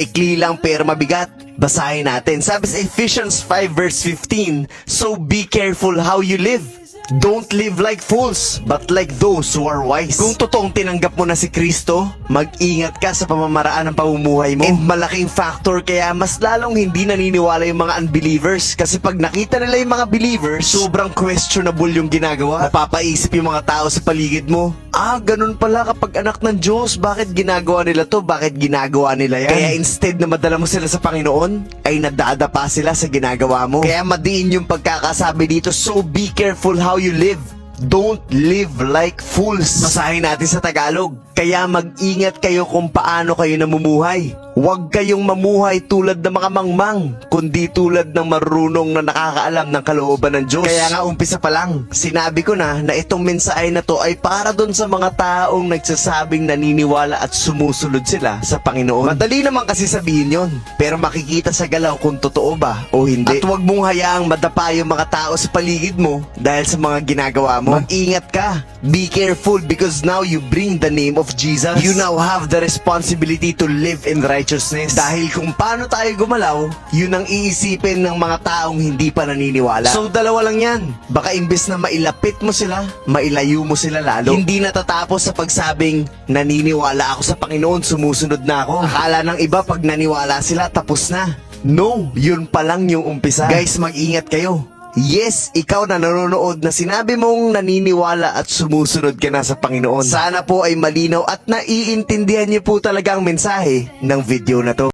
Ikli lang pero mabigat. Basahin natin. Sabi sa Ephesians 5 verse 15, "So be careful how you live. Don't live like fools, but like those who are wise." Kung totoong tinanggap mo na si Kristo, mag-ingat ka sa pamamaraan ng pamumuhay mo. And malaking factor kaya mas lalong hindi naniniwala yung mga unbelievers. Kasi pag nakita nila yung mga believers, sobrang questionable yung ginagawa. Mapapaisip yung mga tao sa paligid mo, ganun pala kapag anak ng Diyos, bakit ginagawa nila to? Bakit ginagawa nila yan? Kaya instead na madala mo sila sa Panginoon, ay nadadapa sila sa ginagawa mo. Kaya madiin yung pagkakasabi dito, "So be careful how you live. Don't live like fools." Basahin natin sa Tagalog. Kaya mag-ingat kayo kung paano kayo namumuhay. Huwag kayong mamuhay tulad ng mga mangmang, kundi tulad ng marunong na nakakaalam ng kalooban ng Diyos. Kaya nga umpisa pa lang, sinabi ko na itong mensahe na to ay para doon sa mga taong nagsasabing naniniwala at sumusunod sila sa Panginoon. Madali naman kasi sabihin yon, pero makikita sa galaw kung totoo ba o hindi. At huwag mong hayaang madapa yung mga tao sa paligid mo dahil sa mga ginagawa mo. Mag-ingat ka. Be careful because now you bring the name of Jesus. You now have the responsibility to live in righteousness. Dahil kung paano tayo gumalaw, yun ang iisipin ng mga taong hindi pa naniniwala. So dalawa lang yan. Baka imbes na mailapit mo sila, mailayo mo sila lalo. Hindi natatapos sa pagsabing, naniniwala ako sa Panginoon, sumusunod na ako. Akala ng iba pag naniwala sila, tapos na. No, yun pa lang yung umpisa. Guys, mag-ingat kayo. Yes, ikaw na nanonood na sinabi mong naniniwala at sumusunod ka na sa Panginoon. Sana po ay malinaw at naiintindihan niyo po talaga ang mensahe ng video na to.